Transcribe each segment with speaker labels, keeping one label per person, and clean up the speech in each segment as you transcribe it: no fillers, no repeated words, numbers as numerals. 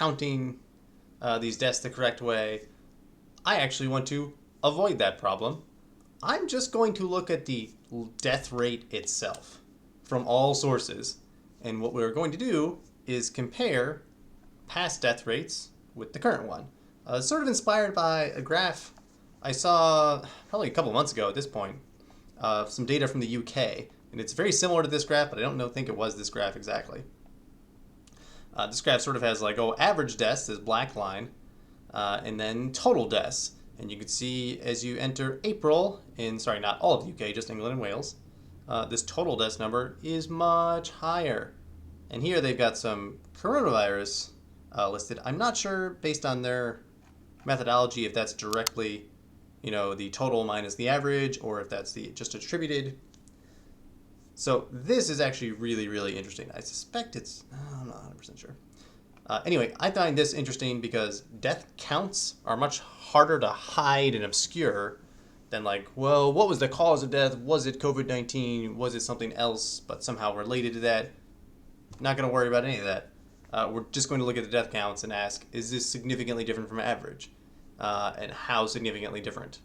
Speaker 1: counting these deaths the correct way. I actually want to avoid that problem. I'm just going to look at the death rate itself from all sources. And what we're going to do is compare past death rates with the current one. Sort of inspired by a graph I saw probably a couple months ago at this point, some data from the UK. And it's very similar to this graph, but I don't think it was this graph exactly. This graph sort of has like, average deaths, this black line, and then total deaths. And you can see as you enter April, sorry, not all of the UK, just England and Wales, this total deaths number is much higher. And here they've got some coronavirus listed. I'm not sure, based on their methodology, if that's directly, the total minus the average, or if that's just attributed. So this is actually really, really interesting. I suspect I'm not 100% sure. Anyway, I find this interesting because death counts are much harder to hide and obscure than like, well, what was the cause of death? Was it COVID-19? Was it something else, but somehow related to that? Not going to worry about any of that. We're just going to look at the death counts and ask, is this significantly different from average? And how significantly different?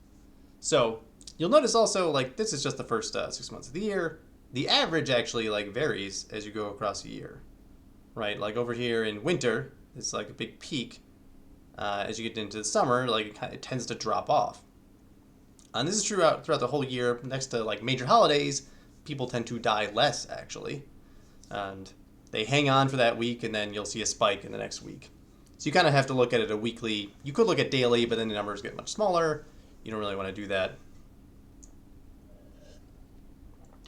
Speaker 1: So you'll notice also, like, this is just the first 6 months of the year. The average actually like varies as you go across a year, right? Like over here in winter, it's like a big peak. As you get into the summer, like it tends to drop off. And this is true throughout the whole year. Next to like major holidays, people tend to die less actually, and they hang on for that week, and then you'll see a spike in the next week. So you kind of have to look at it a weekly. You could look at daily, but then the numbers get much smaller. You don't really want to do that.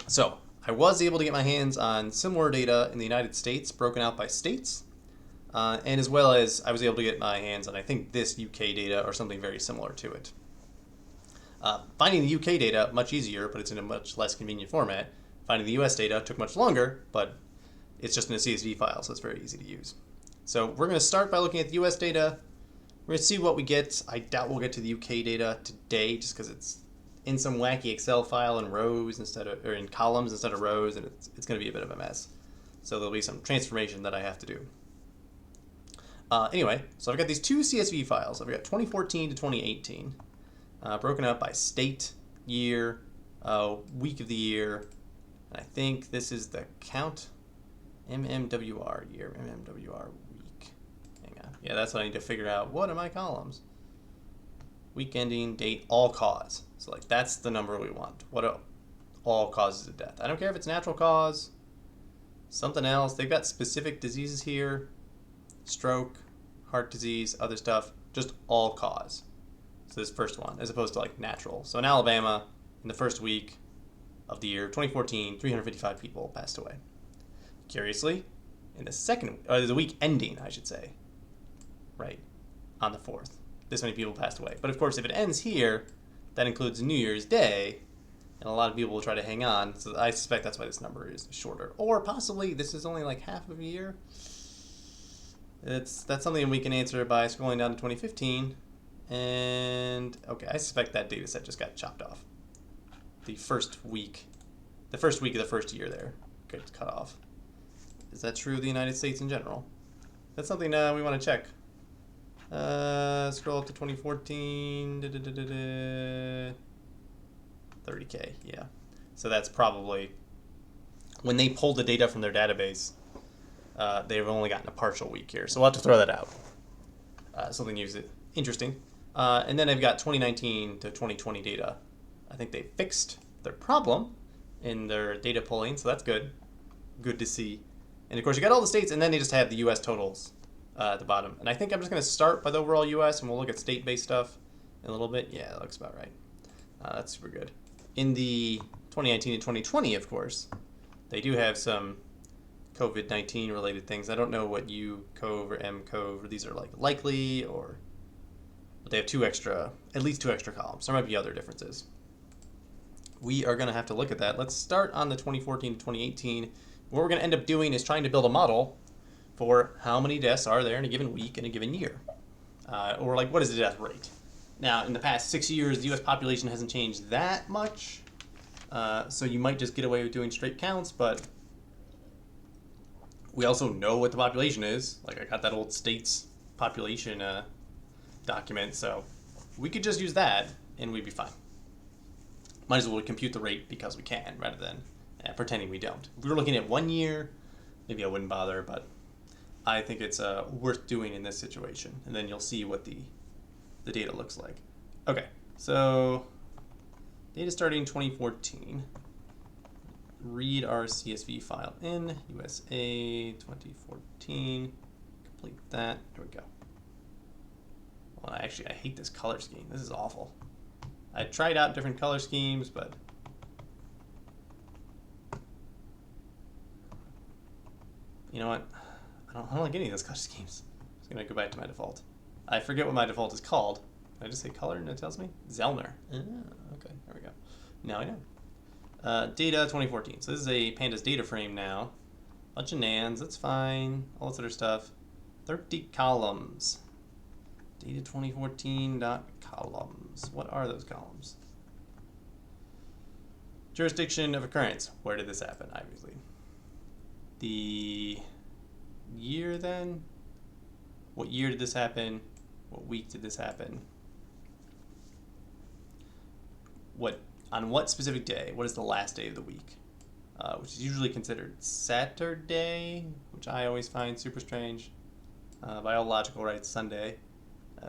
Speaker 1: So I was able to get my hands on similar data in the United States, broken out by states, and as well as I was able to get my hands on, I think, this UK data or something very similar to it. Finding the UK data, much easier, but it's in a much less convenient format. Finding the US data took much longer, but it's just in a CSV file, so it's very easy to use. So we're going to start by looking at the US data. We're going to see what we get. I doubt we'll get to the UK data today, just because it's in some wacky Excel file in rows or in columns instead of rows, and it's going to be a bit of a mess. So there'll be some transformation that I have to do. Anyway, so I've got these two CSV files. I've got 2014 to 2018, broken up by state, year, week of the year, and I think this is the count, MMWR year, MMWR week. Hang on. Yeah, that's what I need to figure out. What are my columns? Week ending, date, all cause. So like that's the number we want. What are all causes of death? I don't care if it's natural cause, something else. They've got specific diseases here. Stroke, heart disease, other stuff, just all cause. So this first one, as opposed to like natural. So in Alabama, in the first week of the year, 2014, 355 people passed away. Curiously, in the week ending, I should say, right, on the 4th, this many people passed away. But of course, if it ends here, that includes New Year's Day, and a lot of people will try to hang on. So I suspect that's why this number is shorter. Or possibly this is only like half of a year. That's something we can answer by scrolling down to 2015. And okay, I suspect that data set just got chopped off. The first week of the first year there gets cut off. Is that true of the United States in general? That's something we want to check. Scroll up to 2014. 30K, yeah. So that's probably when they pulled the data from their database. They've only gotten a partial week here, so we'll have to throw that out. Something interesting. And then they've got 2019 to 2020 data. I think they fixed their problem in their data pulling, so that's good. Good to see. And of course, you got all the states, and then they just have the U.S. totals at the bottom. And I think I'm just going to start by the overall U.S., and we'll look at state-based stuff in a little bit. Yeah, that looks about right. That's super good. In the 2019 and 2020, of course, they do have some COVID-19 related things. I don't know what U-CoV or M-CoV, or these are like likely, but they have at least two extra columns. There might be other differences. We are going to have to look at that. Let's start on the 2014 to 2018. What we're going to end up doing is trying to build a model for how many deaths are there in a given week in a given year. Or like, what is the death rate? Now, in the past 6 years, the U.S. population hasn't changed that much. So you might just get away with doing straight counts, but we also know what the population is. Like I got that old states population document, so we could just use that and we'd be fine. Might as well compute the rate because we can, rather than pretending we don't. If we were looking at 1 year, maybe I wouldn't bother, but I think it's worth doing in this situation. And then you'll see what the data looks like. Okay, so data starting 2014. Read our CSV file in USA 2014. Complete that. Here we go. Well, I hate this color scheme. This is awful. I tried out different color schemes, but you know what? I don't like any of those color schemes. I'm just gonna go back to my default. I forget what my default is called. Did I just say color and it tells me? Zellner. Okay, there we go. Now I know. Data 2014. So this is a pandas data frame now. Bunch of nans, that's fine. All this other stuff. 30 columns. Data 2014 dot columns. What are those columns? Jurisdiction of occurrence. Where did this happen? Obviously. The year then? What year did this happen? What week did this happen? On what specific day? What is the last day of the week? Which is usually considered Saturday, which I always find super strange. By all logical rights, Sunday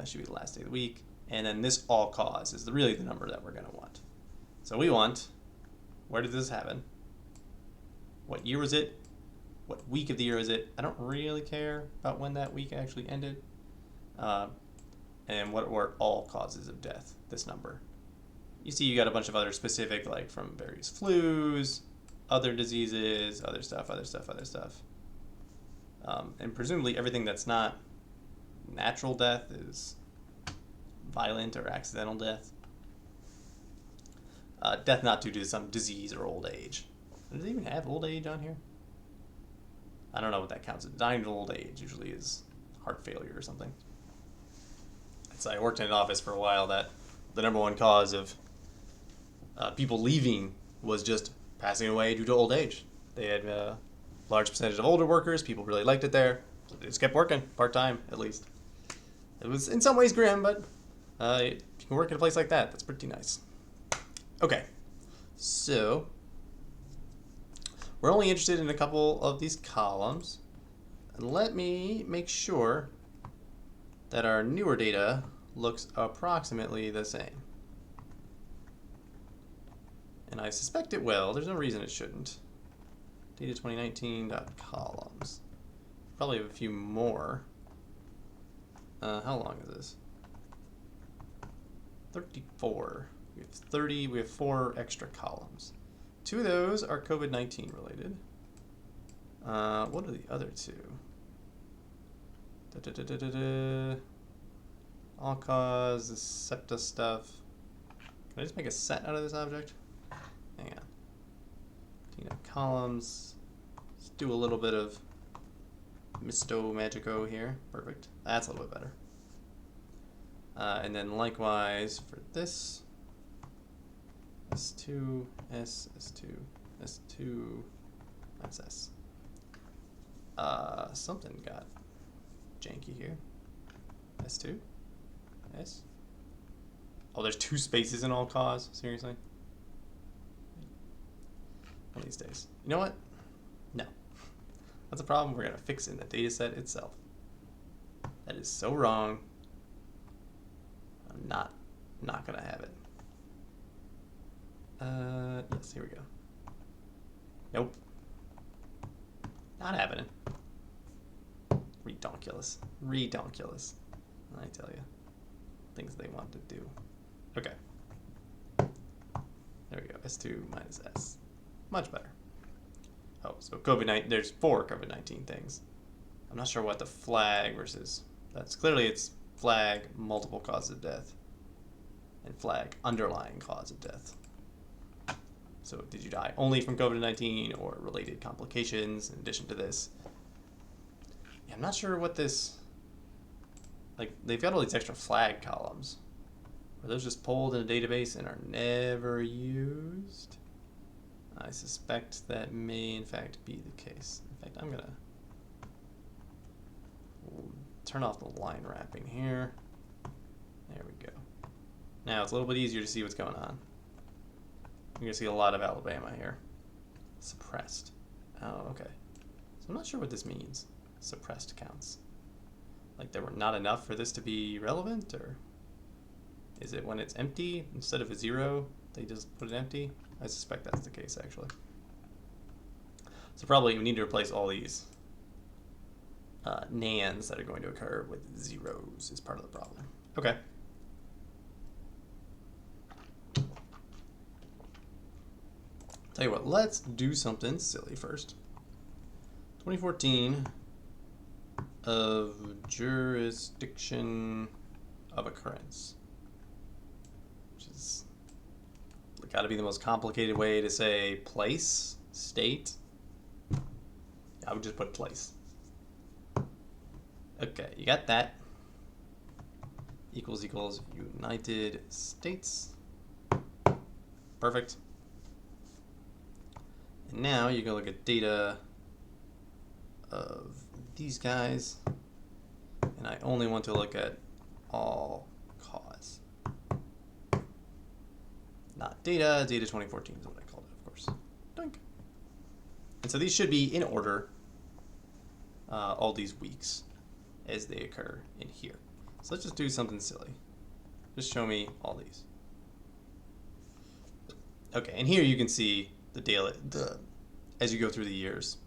Speaker 1: should be the last day of the week. And then this all cause is really the number that we're going to want. So we want, where did this happen? What year was it? What week of the year is it? I don't really care about when that week actually ended. And what were all causes of death, this number. You see you got a bunch of other specific, like from various flus, other diseases, other stuff. And presumably everything that's not natural death is violent or accidental death. Death not due to some disease or old age. Does it even have old age on here? I don't know what that counts as. Dying of old age usually is heart failure or something. So I worked in an office for a while that the number one cause of people leaving was just passing away due to old age. They had a large percentage of older workers. People really liked it there. So they just kept working, part-time at least. It was in some ways grim, but if you can work at a place like that, that's pretty nice. Okay, so we're only interested in a couple of these columns. And let me make sure that our newer data looks approximately the same. And I suspect it will. There's no reason it shouldn't. Data 2019.columns. Probably have a few more. How long is this? 34. We have 30. We have 4 extra columns. 2 of those are COVID-19 related. What are the other 2? All cause, the SEPTA stuff. Can I just make a set out of this object? Hang on. Columns. Let's do a little bit of Misto Magico here. Perfect. That's a little bit better. And then likewise for this. S2, S, S2, S2, that's S. Something got janky here. S2, S. Oh, there's 2 spaces in all cause? Seriously? One of these days. You know what? No. That's a problem we're going to fix in the data set itself. That is so wrong. I'm not going to have it. Yes, here we go. Nope. Not happening. Redonkulous. Redonkulous. I tell you. Things they want to do. Okay. There we go. S2 minus S. Much better. Oh, so COVID-19, there's 4 COVID-19 things. I'm not sure what the flag versus, that's clearly it's flag multiple causes of death and flag underlying cause of death. So did you die only from COVID-19 or related complications in addition to this? Yeah, I'm not sure what this, like they've got all these extra flag columns. Are those just pulled in a database and are never used? I suspect that may in fact be the case. In fact, I'm gonna turn off the line wrapping here. There we go. Now it's a little bit easier to see what's going on. You're going to see a lot of Alabama here. Suppressed. Oh, okay. So I'm not sure what this means. Suppressed counts. Like there were not enough for this to be relevant, or is it when it's empty instead of a 0, they just put it empty? I suspect that's the case, actually. So probably we need to replace all these nans that are going to occur with zeros is part of the problem. Okay. Tell you what, let's do something silly first. 2014 of jurisdiction of occurrence, which is got to be the most complicated way to say place, state. I would just put place. Okay, you got that. Equals equals United States. Perfect. And now you go look at data of these guys, and I only want to look at all cause. Not data, data 2014 is what I called it, of course. Doink. And so these should be in order, all these weeks as they occur in here. So let's just do something silly. Just show me all these. Okay, and here you can see the daily, as you go through the years.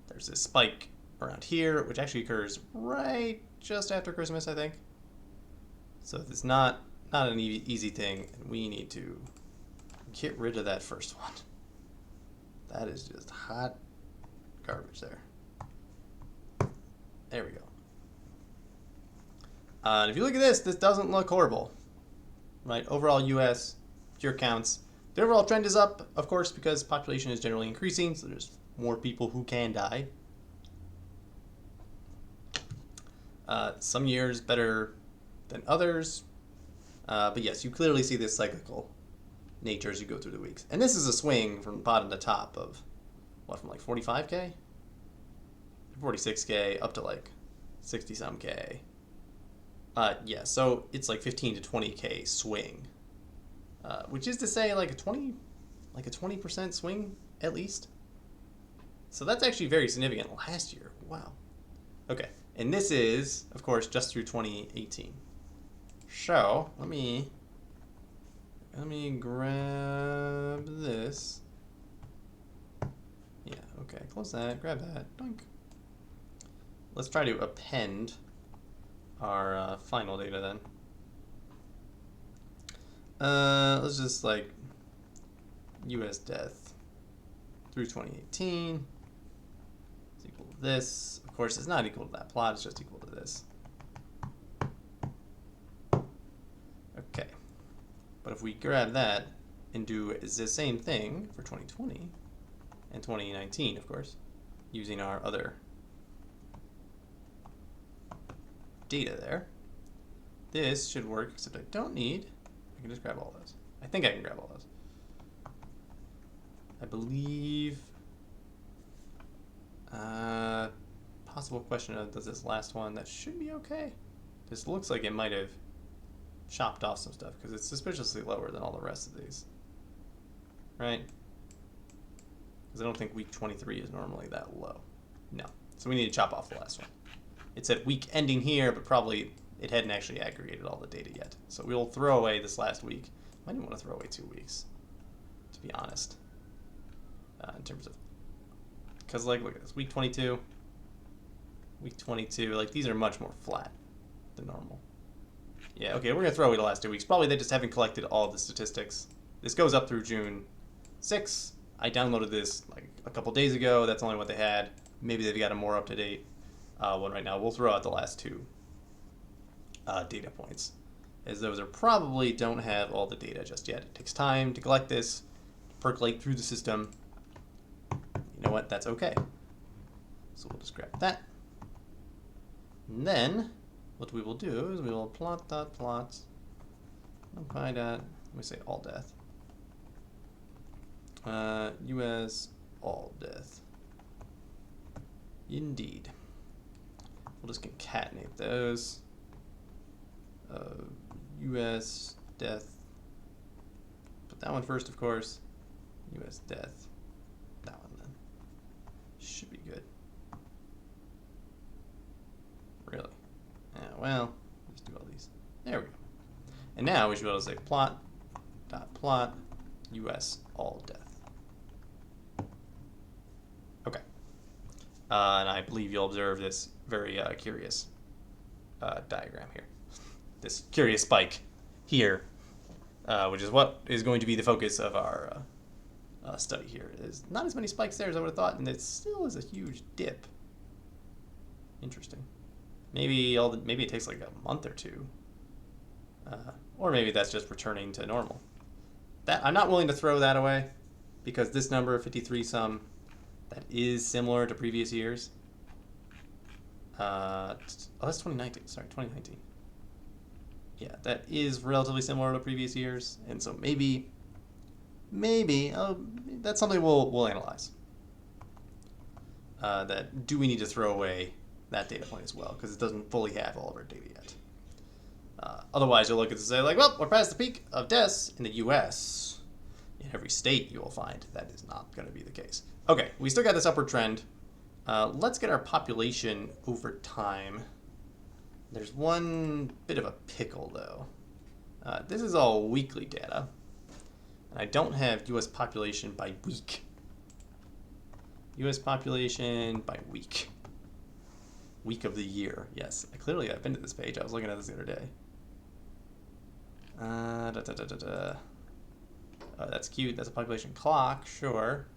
Speaker 1: There's this spike around here, which actually occurs right just after Christmas, I think. So it's not an easy thing, and we need to get rid of that first one. That is just hot garbage there. There we go. And if you look at this doesn't look horrible, right? Overall U.S. pure counts. The overall trend is up, of course, because population is generally increasing, so there's more people who can die. Some years better than others. But yes, you clearly see this cyclical nature as you go through the weeks. And this is a swing from bottom to top of, what, from like 45K? 46K up to like 60-some K. Yeah, so it's like 15 to 20K swing. Which is to say like a 20% swing at least. So that's actually very significant last year. Wow. Okay, and this is, of course, just through 2018. So let me grab this. Yeah, okay, close that, grab that, doink. Let's try to append our final data then. Let's just like U.S. death through 2018 is equal to this. Of course, it's not equal to that plot, it's just equal to this. Okay, but if we grab that and do the same thing for 2020 and 2019, of course, using our other data there, this should work, except I don't need, I can just grab all those. I think I can grab all those. I believe, possible question of does this last one, that should be okay. This looks like it might have chopped off some stuff because it's suspiciously lower than all the rest of these, right? Because I don't think week 23 is normally that low. No, so we need to chop off the last one. It said week ending here, but probably it hadn't actually aggregated all the data yet. So we'll throw away this last week. I didn't want to throw away 2 weeks, to be honest. In terms of, because like look at this, week 22, like these are much more flat than normal. Yeah, okay, we're gonna throw away the last 2 weeks. Probably they just haven't collected all of the statistics. This goes up through June 6th. I downloaded this like a couple days ago. That's only what they had. Maybe they've got a more up-to-date one right now. We'll throw out the last 2 data points, as those are probably don't have all the data just yet. It takes time to collect this, percolate through the system. You know what? That's okay. So we'll just grab that. And then what we will do is we will plot dot plot by dot, let me say all death. US all death. Indeed. We'll just concatenate those. U.S. death. Put that one first, of course. U.S. death. That one then. Should be good. Really? Yeah, well, let's do all these. There we go. And now we should be able to say plot dot plot U.S. all death. Okay. And I believe you'll observe this very curious diagram here. This curious spike here, which is what is going to be the focus of our study here. There's not as many spikes there as I would have thought, and it still is a huge dip. Interesting. Maybe it takes like a month or two, or maybe that's just returning to normal. That I'm not willing to throw that away, because this number 53 some, that is similar to previous years. Oh, that's 2019. Sorry, 2019. Yeah, that is relatively similar to previous years, and so maybe that's something we'll analyze. That do we need to throw away that data point as well, because it doesn't fully have all of our data yet. Otherwise, you'll look at this and say like, well, we're past the peak of deaths in the U.S. In every state, you will find that is not going to be the case. Okay, we still got this upward trend. Let's get our population over time. There's one bit of a pickle, though. This is all weekly data. And I don't have U.S. population by week. U.S. population by week. Week of the year. Yes, I've been to this page. I was looking at this the other day. That's cute. That's a population clock. Sure.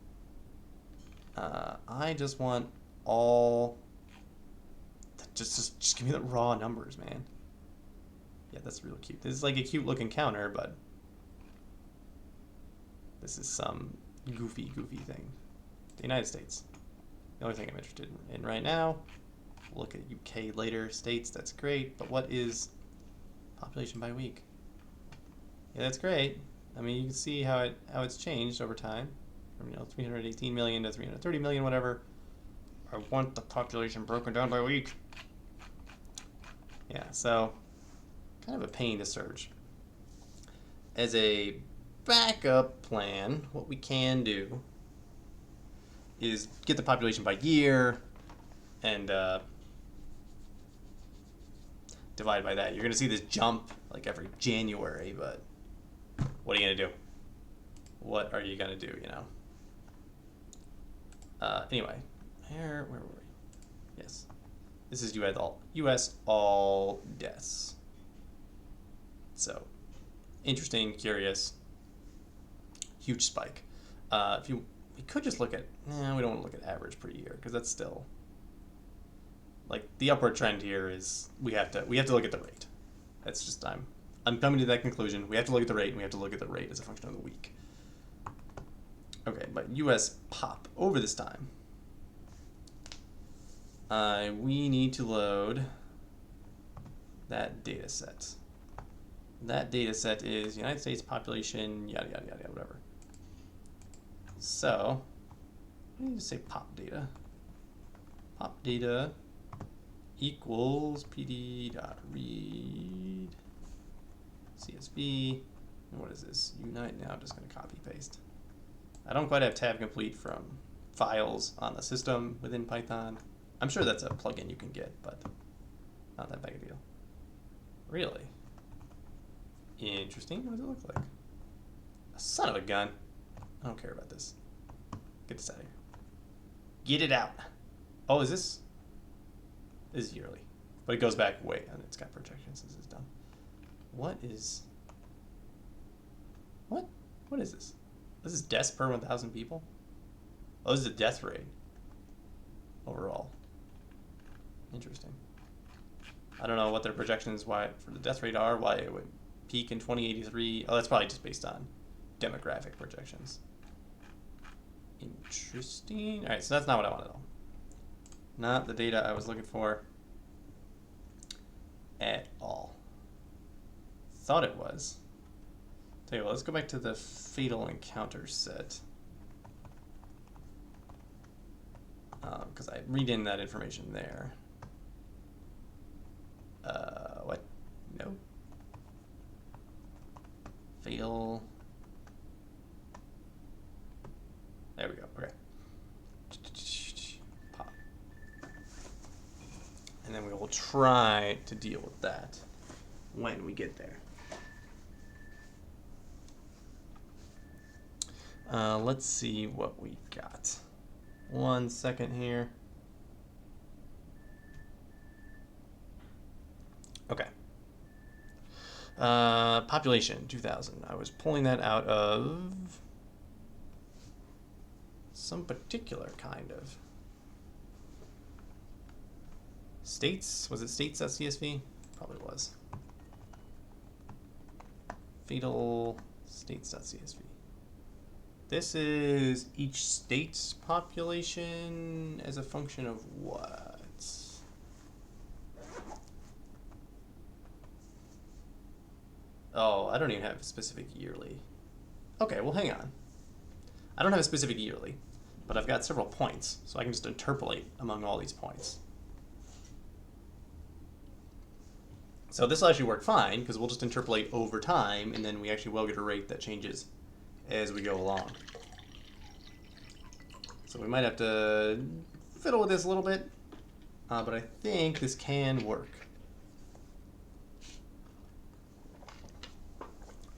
Speaker 1: I just want all... Just give me the raw numbers, man. Yeah, that's real cute. This is like a cute looking counter, but this is some goofy thing. The United States. The only thing I'm interested in right now. We'll look at UK later. States, that's great. But what is population by week? Yeah, that's great. I mean, you can see how it's changed over time, from 318 million to 330 million, whatever. I want the population broken down by week. Yeah, so kind of a pain to search. As a backup plan, what we can do is get the population by year and divide by that. You're going to see this jump like every January, but what are you going to do? What are you going to do, you know? Anyway, where were we? Yes. This is U.S. all deaths. So, interesting, curious, huge spike. We could just look at, we don't want to look at average per year, because that's still, like, the upward trend here is we have to look at the rate. That's just, I'm coming to that conclusion. We have to look at the rate, and we have to look at the rate as a function of the week. Okay, but U.S. pop over this time. We need to load that data set. That data set is United States population, yada, yada, yada, whatever. So, I need to say pop data. Pop data equals pd.read CSV. And what is this? Unite now. I'm just going to copy paste. I don't quite have tab complete from files on the system within Python. I'm sure that's a plugin you can get, but not that big a deal. Really? Interesting. What does it look like? A son of a gun. I don't care about this. Get this out of here. Get it out. Oh, is this? This is yearly. But it goes back way, and it's got projections since it's done. What is... What? What is this? This is deaths per 1,000 people? Oh, this is the death rate. Overall. Interesting. I don't know what their projections for the death rate are, why it would peak in 2083. Oh, that's probably just based on demographic projections. Interesting. All right, so that's not what I want to know. Not the data I was looking for at all. Thought it was. Tell you what, let's go back to the fatal encounter set. Because I read in that information there. and then we will try to deal with that when we get there. Let's see what we got. 1 second here. Okay. Population, 2000. I was pulling that out of some particular kind of. States? Was it states.csv? Probably was. Fatal states.csv. This is each state's population as a function of what? Oh, I don't even have a specific yearly. Okay, well hang on. I don't have a specific yearly, but I've got several points, so I can just interpolate among all these points. So this will actually work fine, because we'll just interpolate over time, and then we actually will get a rate that changes as we go along. So we might have to fiddle with this a little bit, but I think this can work.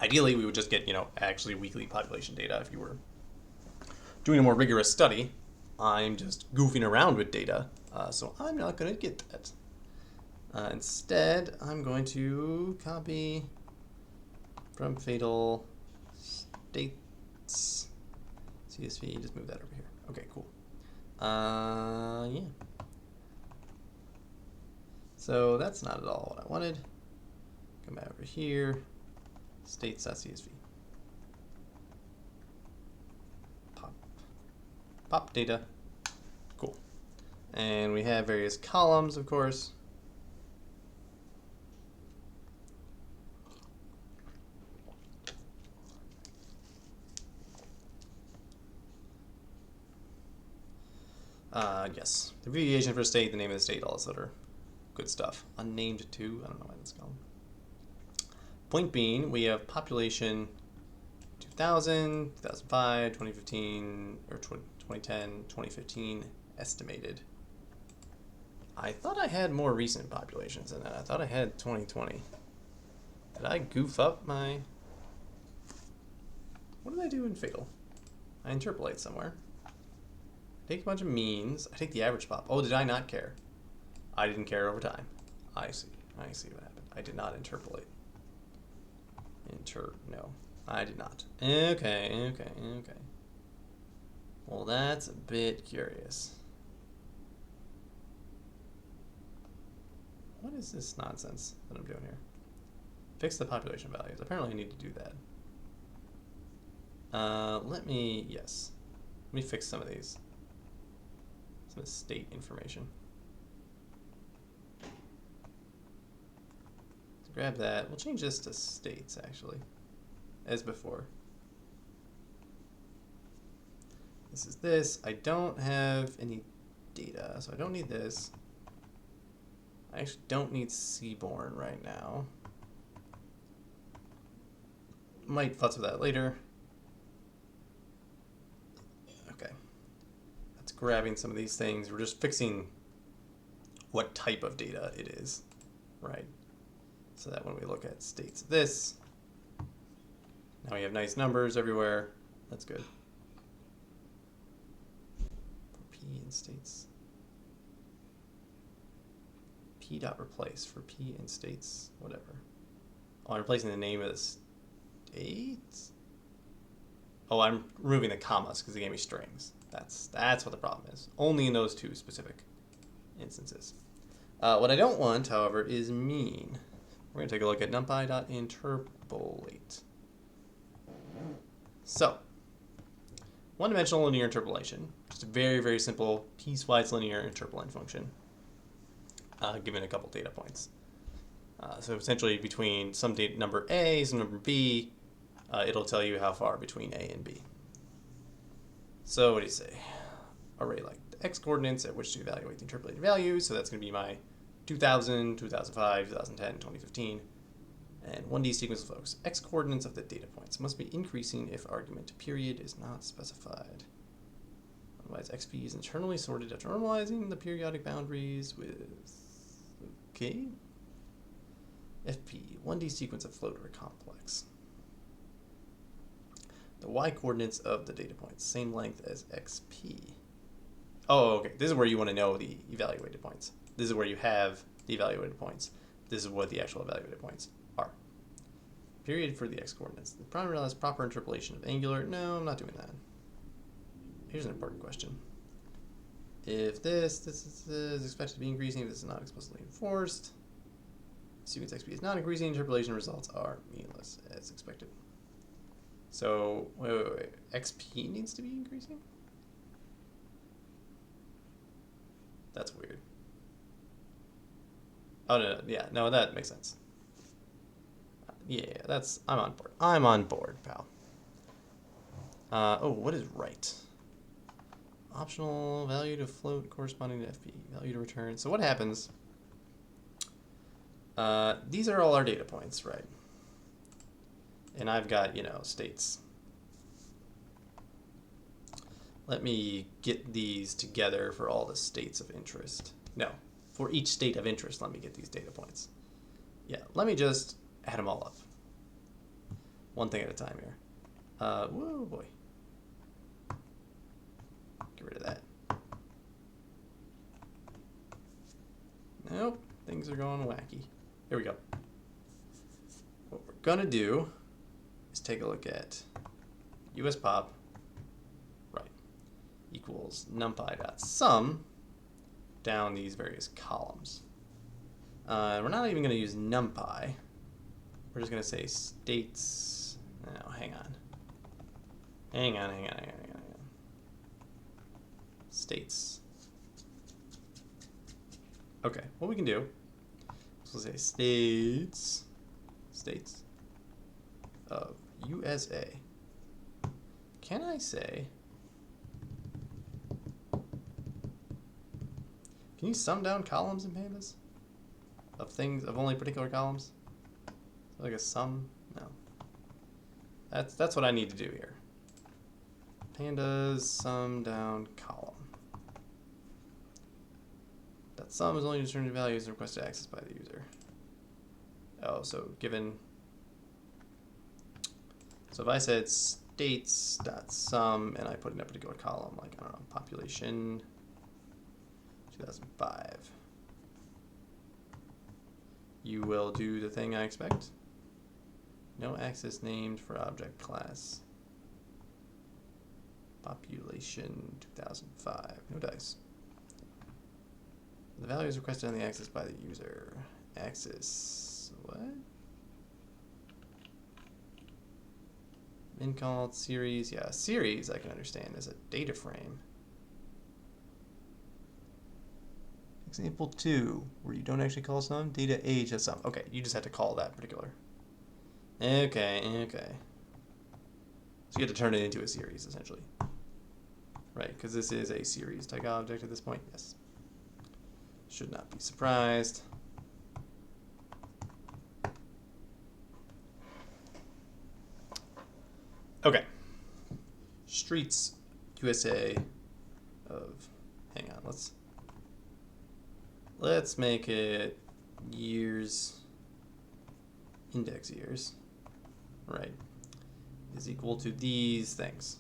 Speaker 1: Ideally, we would just get, actually weekly population data if you were doing a more rigorous study. I'm just goofing around with data, so I'm not going to get that. Instead, I'm going to copy from fatal states CSV, just move that over here. Okay, cool. Yeah. So that's not at all what I wanted. Come back over here, states.csv. Pop data. Cool. And we have various columns, of course. Yes. The abbreviation for state, the name of the state, all this other good stuff. Unnamed too. I don't know why that's called. Point being, we have population 2000, 2005, 2015, or 2010, 2015 estimated. I thought I had more recent populations than that. I thought I had 2020. Did I goof up my... What did I do in Fatal? I interpolate somewhere. Take a bunch of means. I take the average pop. Oh, did I not care? I didn't care over time. I see. I see what happened. I did not interpolate. No, I did not. Okay. Well, that's a bit curious. What is this nonsense that I'm doing here? Fix the population values. Apparently I need to do that. Let me fix some of these. Some of the state information. So grab that. We'll change this to states, actually, as before. This is this. I don't have any data, so I don't need this. I actually don't need Seaborn right now. Might futz with that later. Okay. That's grabbing some of these things. We're just fixing what type of data it is, right? So that when we look at states of this, now we have nice numbers everywhere. That's good. For P in states. P.replace for P in states, whatever. Oh, I'm replacing the name of the state? Oh, I'm removing the commas because they gave me strings. That's what the problem is. Only in those two specific instances. What I don't want, however, is mean. We're going to take a look at numpy.interpolate. So, one-dimensional linear interpolation. Just a very, very simple piecewise linear interpolant function. Given a couple data points. So essentially between some data number A, some number B, it'll tell you how far between A and B. So what do you say? Array like the x coordinates at which to evaluate the interpolated values. So that's going to be my 2000, 2005, 2010, 2015. And 1D sequence of focus. X coordinates of the data points must be increasing if argument period is not specified. Otherwise, XP is internally sorted after normalizing the periodic boundaries with Okay. FP, 1D sequence of float or complex. The y coordinates of the data points, same length as XP. Oh, okay. This is where you want to know the evaluated points. This is where you have the evaluated points. This is what the actual evaluated points are. Period for the x coordinates. The primary has proper interpolation of angular. No, I'm not doing that. Here's an important question. If this is expected to be increasing, this is not explicitly enforced. Sequence XP is not increasing, interpolation results are meaningless as expected. So, wait. XP needs to be increasing? That's weird. Oh, no, yeah, no, that makes sense. Yeah, I'm on board. I'm on board, pal. Oh, what is right? Optional value to float corresponding to FP. Value to return. So what happens? These are all our data points, right? And I've got, states. Let me get these together for all the states of interest. No, for each state of interest, let me get these data points. Yeah, let me just add them all up. One thing at a time here. Whoa, boy. Get rid of that. Nope, things are going wacky. Here we go. What we're gonna do is take a look at US pop, right, equals numpy.sum down these various columns. We're not even gonna use numpy. We're just gonna say states. No, hang on. States. Okay, what we can do is we'll say states of USA. Can I say, can you sum down columns in pandas? Of things, of only particular columns? Like a sum? No. That's what I need to do here. Pandas sum down column. That sum is only determined values requested access by the user. Oh, so given. So if I said states.sum and I put in a particular column, like, I don't know, population 2005, you will do the thing I expect. No access named for object class. Population 2005. No dice. The value is requested on the access by the user. Access. What? Min called series. Yeah, series I can understand as a data frame. Example 2, where you don't actually call sum. Data age has sum. Okay, you just have to call that particular. Okay. So you have to turn it into a series, essentially. Right, because this is a series type object at this point. Yes. Should not be surprised. Okay. Streets USA of, hang on, let's make it years, index years, right, is equal to these things.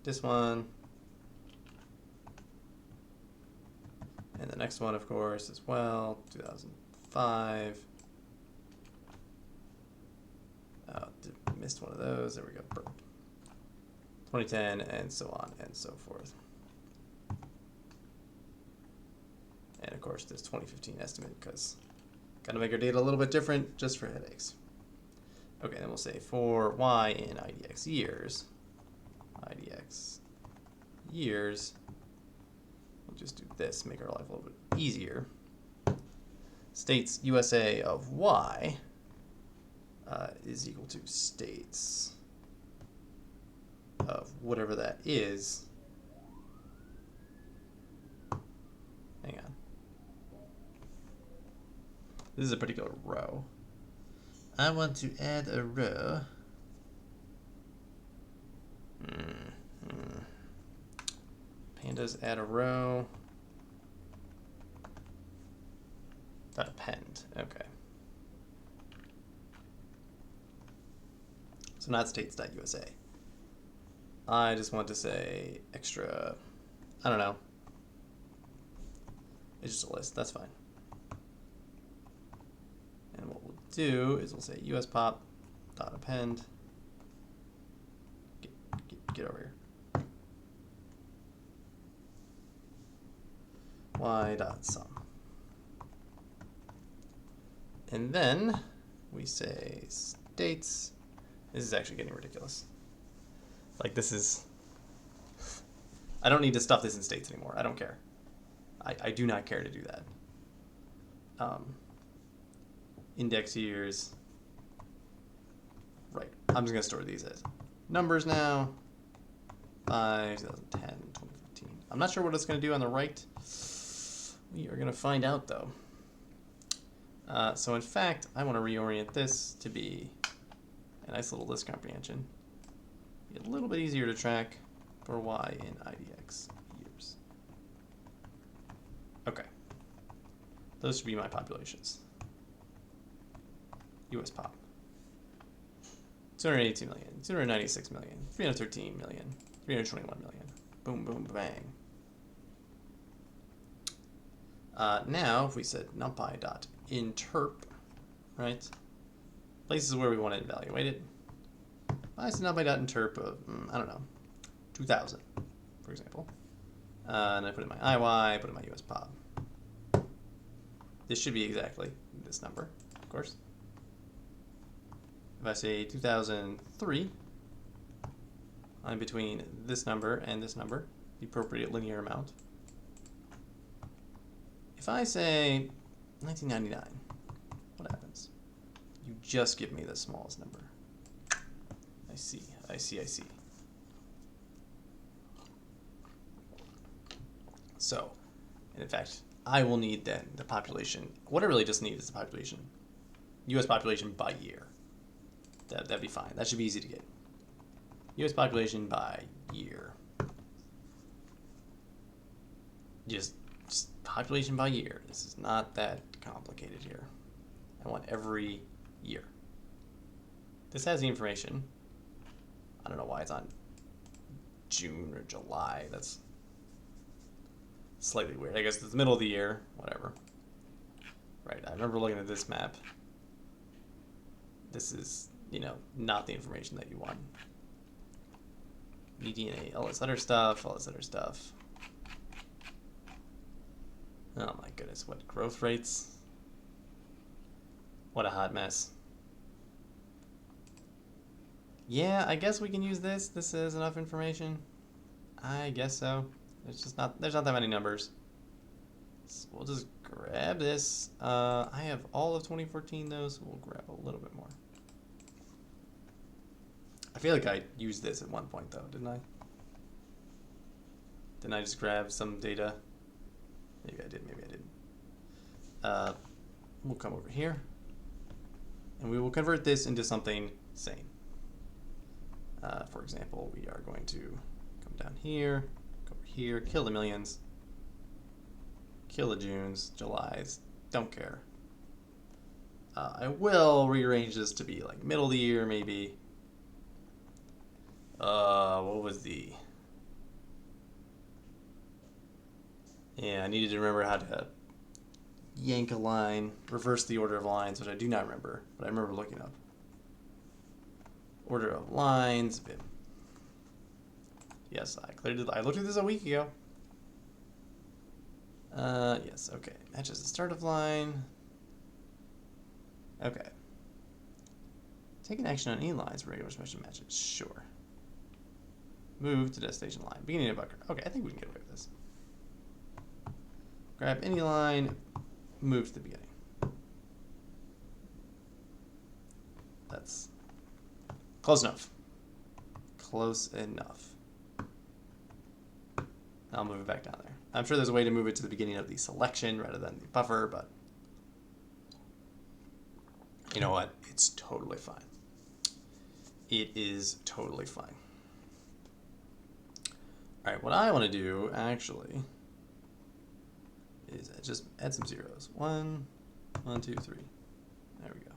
Speaker 1: This one, and the next one, of course, as well, 2005. Oh, missed one of those. There we go. Perfect. 2010, and so on and so forth. And of course, this 2015 estimate, because got to make our data a little bit different just for headaches. Okay, then we'll say for y in IDX years. We'll just do this, make our life a little bit easier. States USA of y is equal to states of whatever that is. Hang on. This is a particular row. I want to add a row. Pandas add a row. Dot append. Okay. So not states.usa. I just want to say extra, I don't know. It's just a list. That's fine. And what we'll do is we'll say uspop dot append. Get over here. Y dot sum. And then we say states. This is actually getting ridiculous. Like this is, I don't need to stuff this in states anymore. I don't care. I do not care to do that. Index years. Right. I'm just going to store these as numbers now. 2010, 2015. I'm not sure what it's going to do on the right. We are going to find out, though. So, in fact, I want to reorient this to be a nice little list comprehension. Be a little bit easier to track for Y in IDX years. Okay. Those should be my populations. US pop. 282 million, 296 million, 313 million, 321 million. Boom, boom, bang. Now, if we said numpy.interp, right? Places where we want to evaluate it. I said numpy.interp of, I don't know, 2000, for example. And I put in my IY, put in my US pop. This should be exactly this number, of course. If I say 2003, I'm between this number and this number, the appropriate linear amount. If I say 1999, what happens? You just give me the smallest number. I see, I see, I see. So, and in fact, I will need then the population. What I really just need is the population, U.S. population by year. That'd be fine. That should be easy to get. U.S. population by year. Just population by year. This is not that complicated here. I want every year. This has the information. I don't know why it's on June or July. That's slightly weird. I guess it's the middle of the year. Whatever. Right. I remember looking at this map. This is, you know, not the information that you want. eDNA, all this other stuff, all this other stuff. Oh my goodness, what growth rates? What a hot mess. Yeah, I guess we can use this. This is enough information. I guess so. There's not that many numbers. So we'll just grab this. I have all of 2014 though, so we'll grab a little bit more. I feel like I used this at one point though, didn't I? Didn't I just grab some data? Maybe I did, maybe I didn't. We'll come over here and we will convert this into something sane. For example, we are going to come down here, go over here, kill the millions, kill the Junes, Julys, don't care. I will rearrange this to be like middle of the year maybe. What was the... Yeah, I needed to remember how to yank a line, reverse the order of lines, which I do not remember, but I remember looking up. Order of lines. Yes, I cleared it. I looked at this a week ago. Yes, okay. Matches the start of line. Okay. Taking action on any lines for regular special matches. Sure. Move to destination line. Beginning of bucket. Okay, I think we can get away with this. Grab any line, move to the beginning. That's close enough. Close enough. I'll move it back down there. I'm sure there's a way to move it to the beginning of the selection rather than the buffer, but you know what? It's totally fine. It is totally fine. All right, what I want to do actually is just add some zeros. 1, 1, 2, 3. There we go.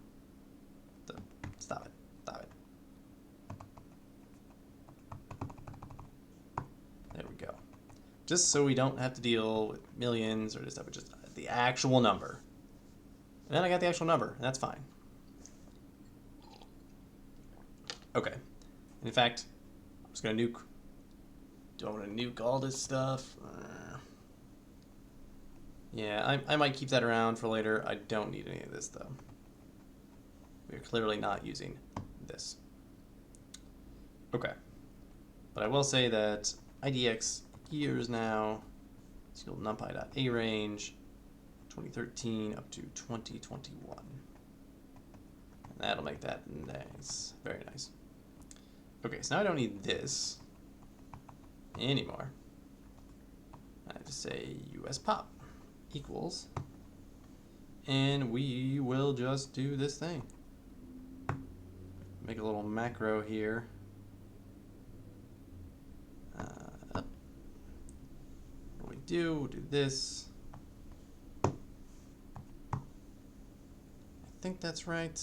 Speaker 1: Stop it. Stop it. There we go. Just so we don't have to deal with millions or this stuff, just the actual number. And then I got the actual number, and that's fine. Okay. In fact, I'm just going to nuke. Do I want to nuke all this stuff? Yeah, I might keep that around for later. I don't need any of this, though. We're clearly not using this. Okay. But I will say that IDX years now, it's called numpy.a range, 2013 up to 2021. And that'll make that nice. Very nice. Okay, so now I don't need this anymore. I just say US pop equals, and we will just do this thing. Make a little macro here. What we do, we'll do this. I think that's right.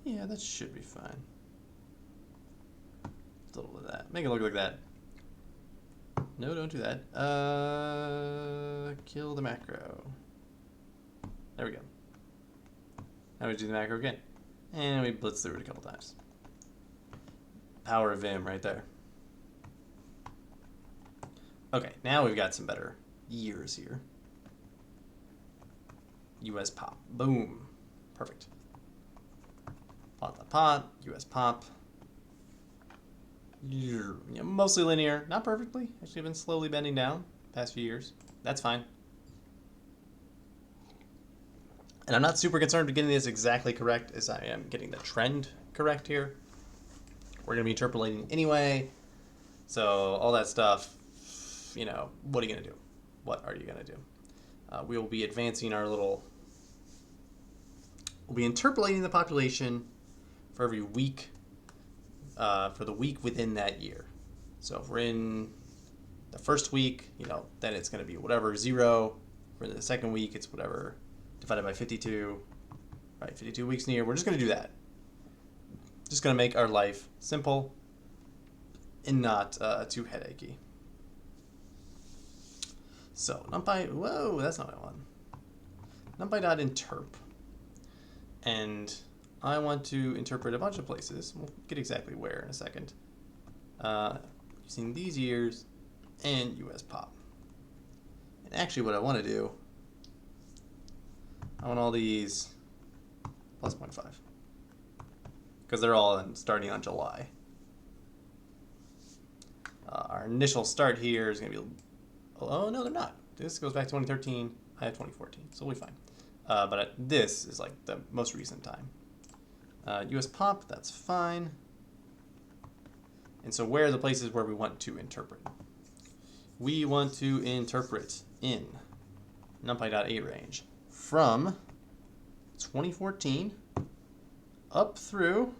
Speaker 1: Yeah, that should be fine. A little bit of that. Make it look like that. No, don't do that. Kill the macro. There we go. Now we do the macro again. And we blitz through it a couple times. Power of Vim right there. Okay, now we've got some better years here. US pop. Boom. Perfect. Pot, US pop. Mostly linear. Not perfectly. Actually been slowly bending down past few years. That's fine. And I'm not super concerned with getting this exactly correct as I am getting the trend correct here. We're going to be interpolating anyway. So all that stuff, you know, what are you going to do? What are you going to do? We will be advancing our little... We'll be interpolating the population for every week, for the week within that year. So if we're in the first week, you know, then it's going to be whatever, 0. For the second week, it's whatever, divided by 52, right? 52 weeks in a year. We're just going to do that. Just going to make our life simple and not too headachy. So numpy, whoa, that's not what I want. Numpy.interp. And I want to interpret a bunch of places. We'll get exactly where in a second. Using these years and US pop. And actually what I want to do, I want all these plus 0.5. Because they're all starting on July. Our initial start here is going to be... Oh, no, they're not. This goes back to 2013. I have 2014, so we'll be fine. But this is like the most recent time. US pop, that's fine. And so where are the places where we want to interpret? We want to interpret in numpy.a range from 2014 up through,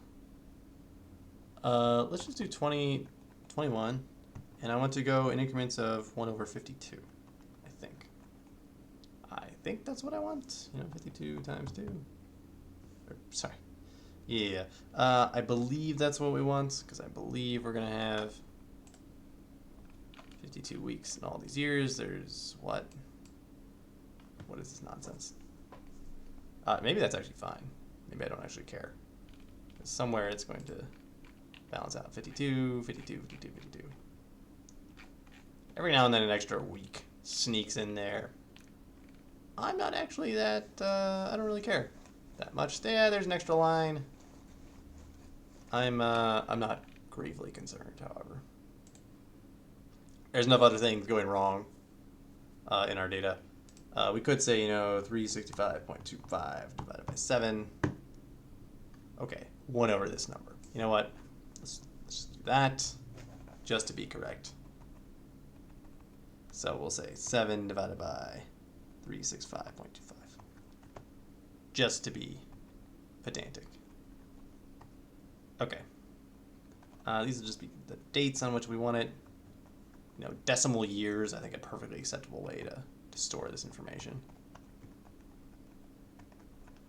Speaker 1: let's just do 2021. And I want to go in increments of 1/52, I think. I think that's what I want. You know, 52 times 2. Or, sorry. Yeah. I believe that's what we want, because I believe we're going to have 52 weeks in all these years. There's what? What is this nonsense? Maybe that's actually fine. Maybe I don't actually care. Somewhere it's going to balance out. 52, 52, 52, 52. Every now and then an extra week sneaks in there. I'm not actually that, I don't really care that much. Yeah, there's an extra line. I'm not gravely concerned, however. There's enough other things going wrong in our data. We could say, you know, 365.25 divided by 7. Okay, 1 over this number. You know what? Let's just do that just to be correct. So we'll say 7 divided by 365.25. Just to be pedantic. Okay. These will just be the dates on which we want it. You know, decimal years, I think a perfectly acceptable way to store this information.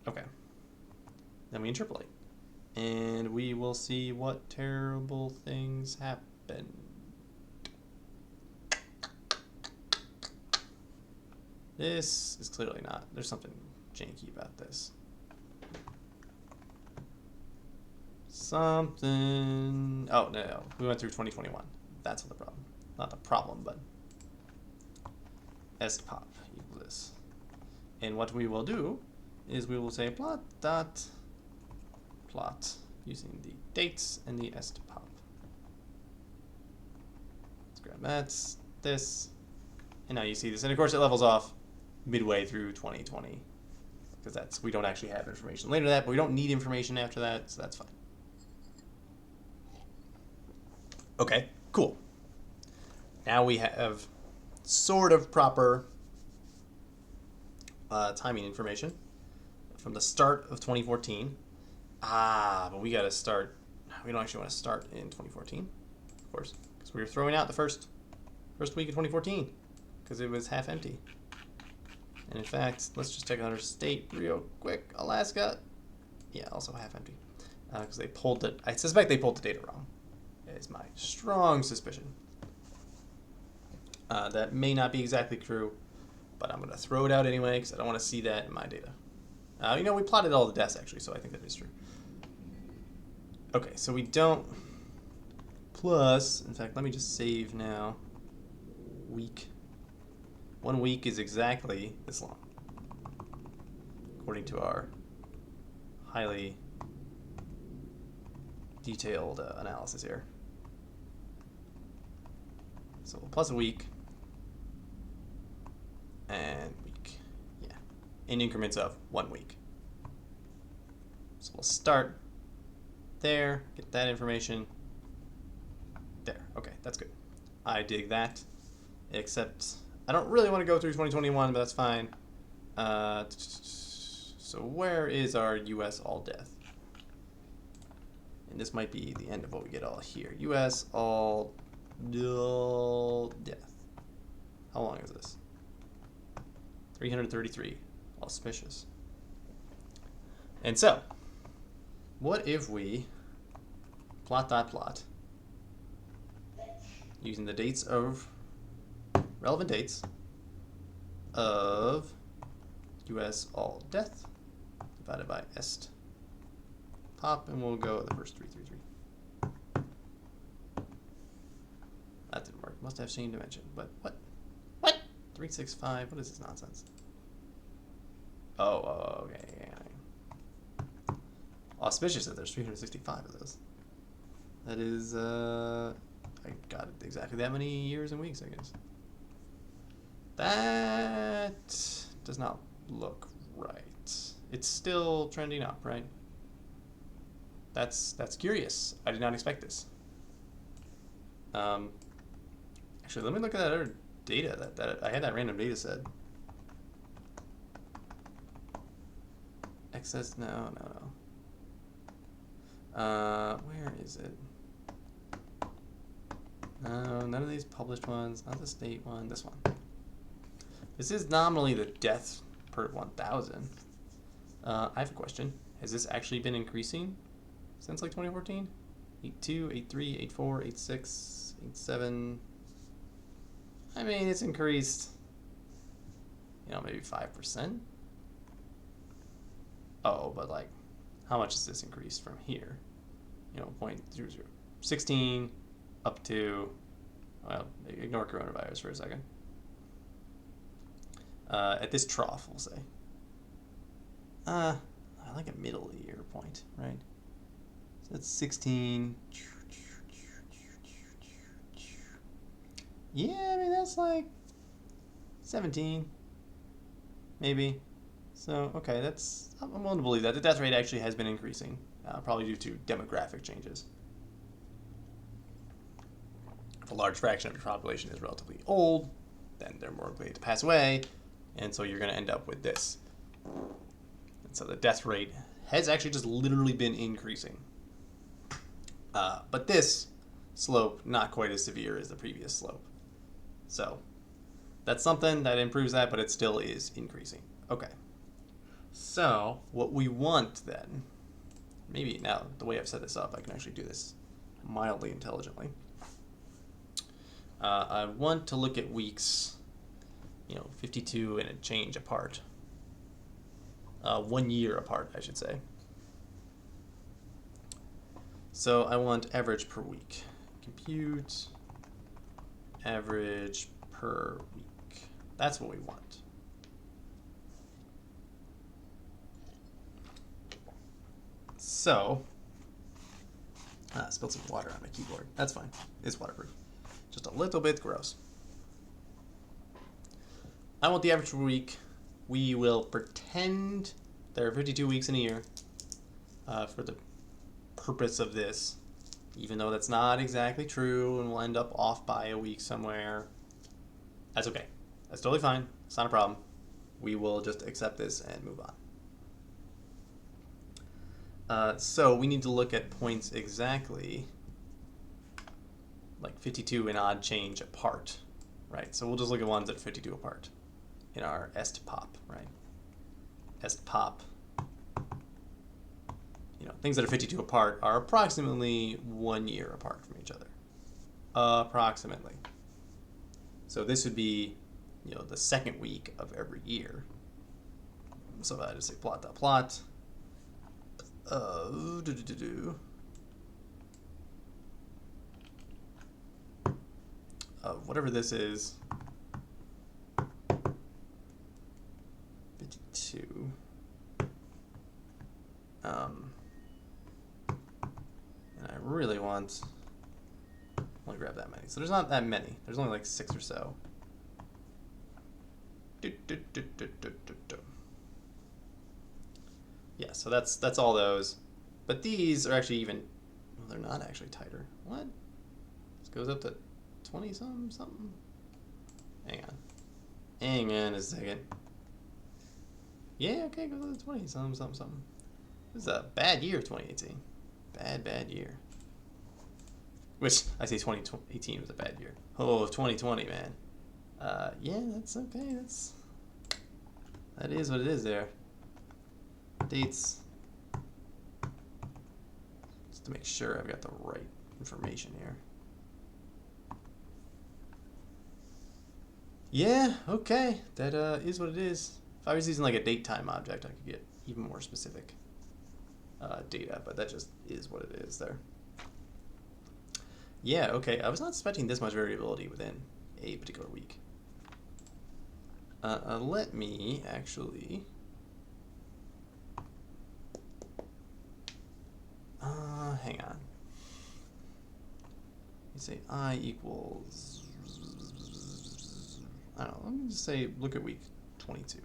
Speaker 1: Okay. Then we interpolate. And we will see what terrible things happen. This is clearly not. There's something janky about this. Something. Oh, no. We went through 2021. That's not the problem. Not the problem, but estpop equals this. And what we will do is we will say plot dot plot using the dates and the estpop. Let's grab this. And now you see this. And of course it levels off midway through 2020. Because we don't actually have information later than that, but we don't need information after that, so that's fine. Okay, cool. Now we have sort of proper timing information from the start of 2014. But we got to start. We don't actually want to start in 2014, of course, because we were throwing out the first week of 2014 because it was half empty. And in fact, let's just take another state real quick. Alaska, yeah, also half empty because they pulled it. I suspect they pulled the data wrong. Is my strong suspicion. That may not be exactly true, but I'm going to throw it out anyway because I don't want to see that in my data. We plotted all the deaths actually, so I think that is true. Okay, so we don't. Plus, in fact, let me just save now. Week. 1 week is exactly this long, according to our highly detailed analysis here. So plus a week and week, yeah, in increments of 1 week. So we'll start there, get that information there. Okay, that's good. I dig that, except I don't really want to go through 2021, but that's fine. So where is our US all death? And this might be the end of what we get all here. US all death. How long is this? 333. Auspicious. And so, what if we plot using the dates of relevant dates of US all death divided by est pop, and we'll go the first 333. That didn't work. Must have same dimension. But what? 365? What is this nonsense? Oh, okay. Yeah. Auspicious that there's 365 of those. That is, I got exactly that many years and weeks, I guess. That does not look right. It's still trending up, right? That's curious. I did not expect this. Actually, let me look at that other data. That I had that random data set. Excess? No. Where is it? No, none of these published ones. Not the state one. This one. This is nominally the deaths per 1,000. I have a question. Has this actually been increasing since like 2014? 82, 83, 84, 86, 87. I mean, it's increased, maybe 5%. Oh, but like, how much has this increased from here? 0.00. 16 up to, well, ignore coronavirus for a second. At this trough, we'll say. I like a middle year point, right? So that's 16. Yeah, I mean, that's like 17, maybe. So, okay, I'm willing to believe that. The death rate actually has been increasing, probably due to demographic changes. If a large fraction of your population is relatively old, then they're more likely to pass away, and so you're going to end up with this. And so the death rate has actually just literally been increasing. But this slope, not quite as severe as the previous slope. So That's something that improves that, but it still is increasing. Okay. So what we want then, maybe now the way I've set this up, I can actually do this mildly intelligently. I want to look at weeks, 52 and a change apart. 1 year apart, I should say. So I want average per week. Compute average per week. That's what we want. So, I spilled some water on my keyboard. That's fine. It's waterproof. Just a little bit gross. I want the average per week. We will pretend there are 52 weeks in a year for the purpose of this, even though that's not exactly true and we'll end up off by a week somewhere. That's okay. That's totally fine. It's not a problem. We will just accept this and move on. So we need to look at points exactly like 52 and odd change apart, right? So we'll just look at ones that are 52 apart in our estpop, right? Estpop. Things that are 52 apart are approximately 1 year apart from each other. Approximately. So this would be, the second week of every year. So I just say plot.plot. Whatever this is. 52. And I really want, let me grab that many. So there's not that many. There's only like 6 or so. Yeah, so that's all those. But these are actually even, well, they're not actually tighter. What? This goes up to 20 something. Hang on a second. Yeah, okay, go to 20 something. This is a bad year, 2018. Bad year. Which, I say 2018 was a bad year. Oh, 2020, man. Yeah, that's okay. That is what it is there. Dates. Just to make sure I've got the right information here. Yeah, okay. That is what it is. If I was using like a date time object, I could get even more specific data, but that just is what it is there. Yeah, okay. I was not expecting this much variability within a particular week. Let me actually... hang on. Let me say I equals... I don't know, let me just say look at week 22.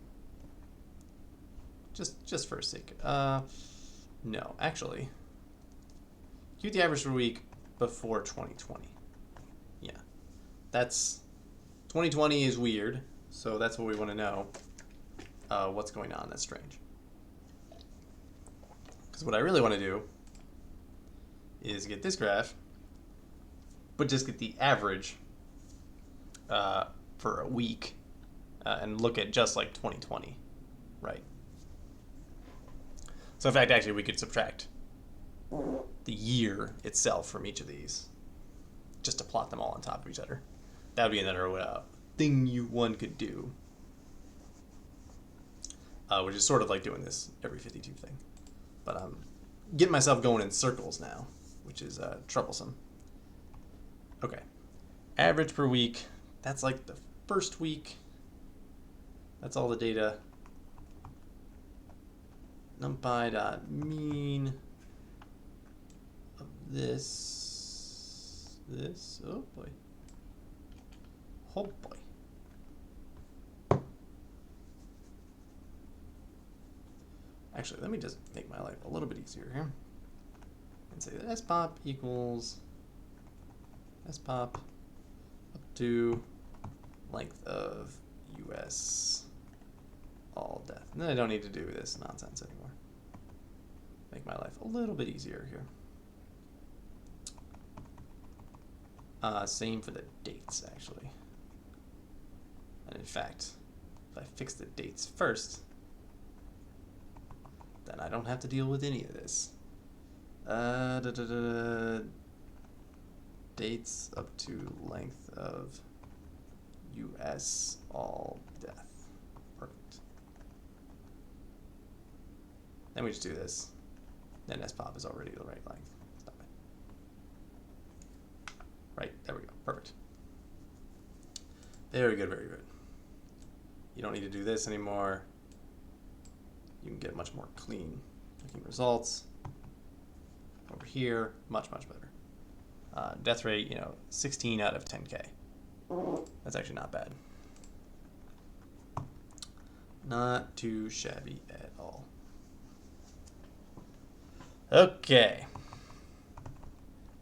Speaker 1: Just for a sake. No, actually. Compute the average per week before 2020. Yeah. That's... 2020 is weird, so that's what we want to know. What's going on, that's strange. Because what I really want to do is get this graph, but just get the average for a week and look at just like 2020, right? So in fact, actually, we could subtract the year itself from each of these just to plot them all on top of each other. That would be another thing one could do, which is sort of like doing this every 52 thing. But I'm getting myself going in circles now, which is troublesome. Okay, average per week, that's like the first week. That's all the data. NumPy.mean of this, oh boy. Oh boy. Actually, let me just make my life a little bit easier here. And say that spop equals spop up to length of US all depth. And then I don't need to do this nonsense anymore. Make my life a little bit easier here. Same for the dates, actually. And in fact, if I fix the dates first, then I don't have to deal with any of this. Dates up to length of US all death. Perfect. Then we just do this. Then SPOP is already the right length. Stop it. Right, there we go. Perfect. Very good, very good. You don't need to do this anymore. You can get much more clean looking results. Over here, much, much better. Death rate, 16 out of 10K. That's actually not bad. Not too shabby at all. Okay.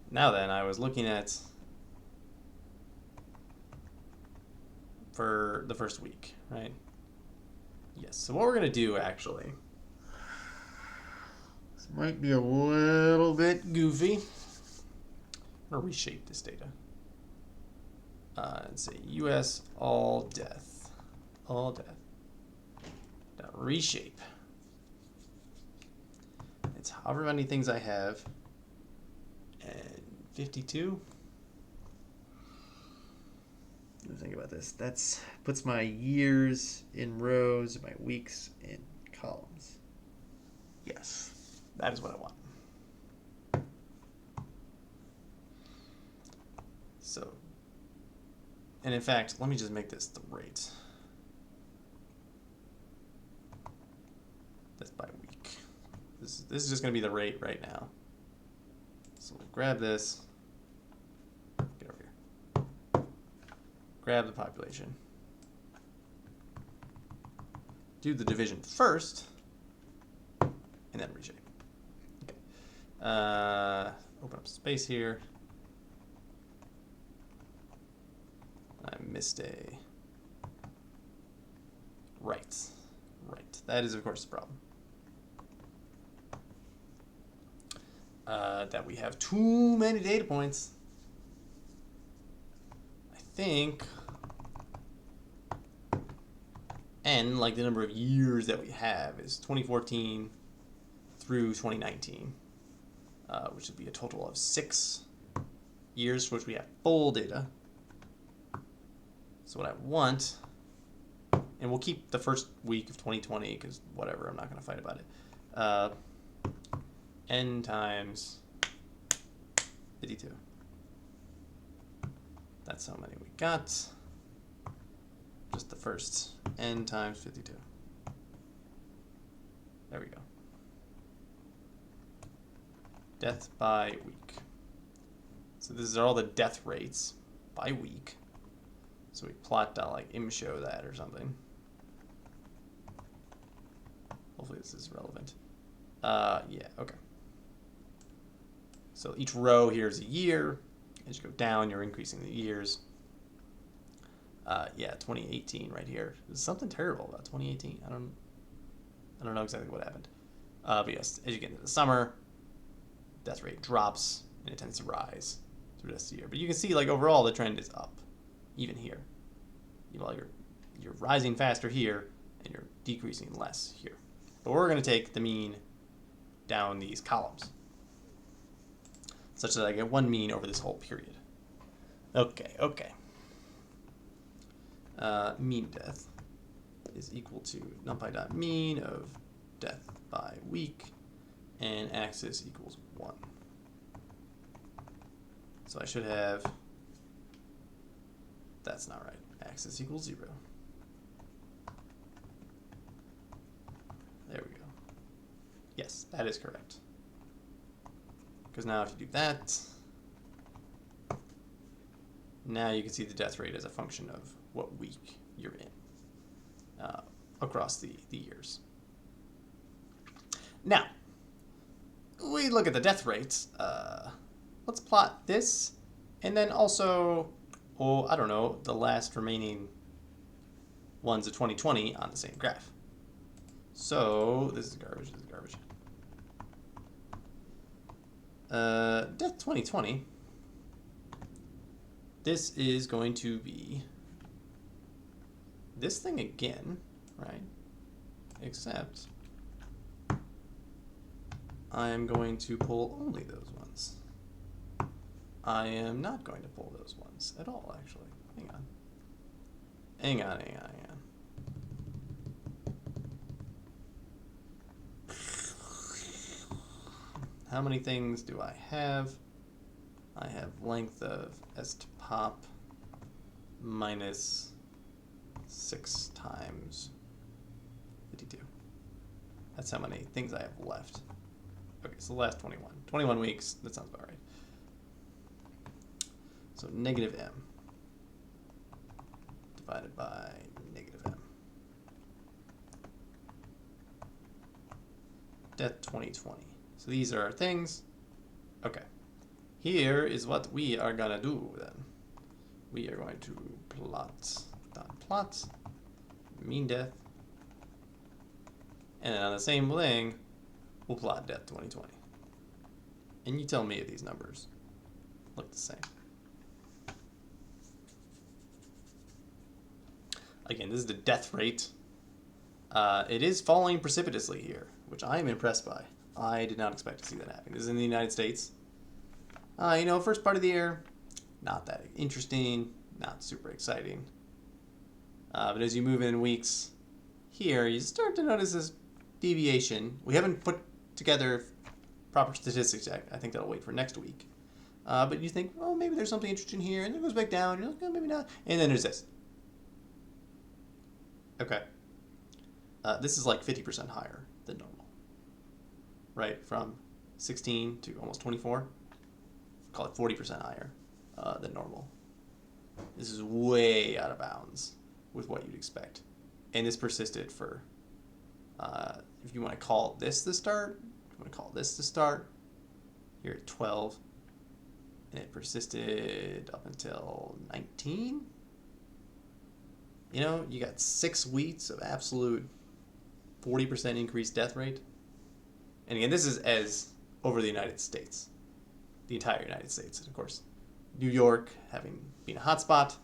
Speaker 1: Now then, I was looking at for the first week, right? Yes. So what we're going to do, actually, this might be a little bit goofy. I'm going to reshape this data. And say US all death. All death. Now reshape. It's however many things I have. And 52. Think about this. That's puts my years in rows, my weeks in columns. Yes, that is what I want. So, and in fact, let me just make this the rate. That's by week. This is just going to be the rate right now. So we'll grab this. Get over here. Grab the population. Do the division first, and then reshape. Okay. Open up space here. I missed a right. Right. That is, of course, the problem. That we have too many data points. I think N, like the number of years that we have, is 2014 through 2019, which would be a total of 6 years for which we have full data. So what I want, and we'll keep the first week of 2020 because whatever, I'm not going to fight about it. N times 52. That's how many we got. Just the first. N times 52. There we go. Death by week. So this is all the death rates by week. So we plot down like show that or something. Hopefully this is relevant. Yeah, okay. So each row here is a year. As you go down, you're increasing the years. Yeah, 2018 right here. There's something terrible about 2018. I don't know exactly what happened. But yes, as you get into the summer, death rate drops and it tends to rise through the rest of the year. But you can see like overall the trend is up, even here. You're rising faster here and you're decreasing less here. But we're going to take the mean down these columns, such that I get one mean over this whole period. Okay. Mean death is equal to numpy.mean of death by week, and axis equals 1. So I should have, that's not right, axis equals 0. There we go. Yes, that is correct. Because now if you do that, now you can see the death rate as a function of what week you're in across the years. Now, we look at the death rates. Let's plot this, and then also, I don't know, the last remaining ones of 2020 on the same graph. So, this is garbage, Death 2020. This is going to be this thing again, right? Except I am going to pull only those ones. I am not going to pull those ones at all, actually. Hang on. Hang on, hang on, hang on. How many things do I have? I have length of s to pop minus 6 times 52. That's how many things I have left. Okay, so the last 21. 21 weeks, that sounds about right. So negative m divided by negative m. Death 2020. So these are our things. Okay. Here is what we are gonna do then. We are going to plot dot plot mean death. And then on the same thing, we'll plot death 2020. And you tell me if these numbers look the same. Again, this is the death rate. It is falling precipitously here, which I am impressed by. I did not expect to see that happen. This is in the United States. You know, first part of the year, not that interesting, not super exciting. But as you move in weeks here, you start to notice this deviation. We haven't put together proper statistics yet. I think that'll wait for next week. But you think, oh, maybe there's something interesting here, and then it goes back down. You're like, oh, maybe not. And then there's this. Okay. This is like 50% higher than normal. Right? From 16 to almost 24. Call it 40% higher than normal. This is way out of bounds with what you'd expect. And this persisted for, if you want to call this the start, if you want to call this the start, you're at 12. And it persisted up until 19. You know, you got 6 weeks of absolute 40% increased death rate. And again, this is as over the United States. The entire United States. And of course, New York having been a hotspot,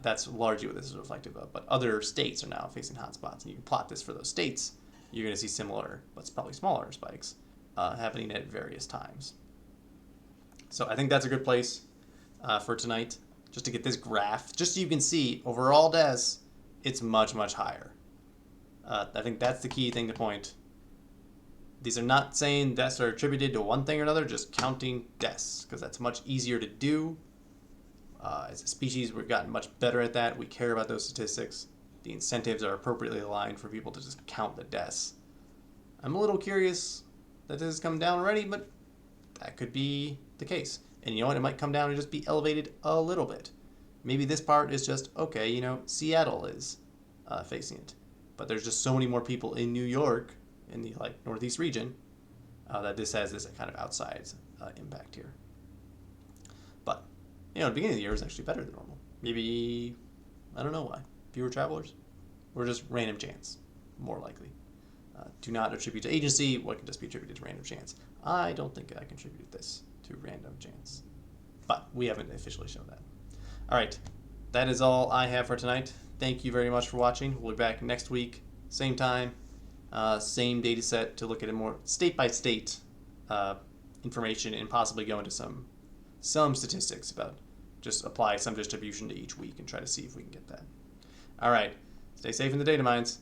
Speaker 1: that's largely what this is reflective of. But other states are now facing hotspots. And you can plot this for those states. You're going to see similar, but probably smaller spikes happening at various times. So I think that's a good place for tonight. Just to get this graph, just so you can see overall deaths, it's much, much higher. I think that's the key thing to point. These are not saying deaths are attributed to one thing or another, just counting deaths, because that's much easier to do. As a species, we've gotten much better at that. We care about those statistics. The incentives are appropriately aligned for people to just count the deaths. I'm a little curious that this has come down already, but that could be the case. And you know what? It might come down and just be elevated a little bit. Maybe this part is just, okay, you know, Seattle is facing it. But there's just so many more people in New York, in the Northeast region, that this has this kind of outsized impact here. But, you know, the beginning of the year is actually better than normal. Maybe, I don't know why. Fewer travelers? Or just random chance, more likely. Do not attribute to agency what can just be attributed to random chance. I don't think I contributed this to random chance. But we haven't officially shown that. All right, that is all I have for tonight. Thank you very much for watching. We'll be back next week, same time, same data set to look at a more state-by-state information and possibly go into some statistics about just apply some distribution to each week and try to see if we can get that. All right, stay safe in the data mines.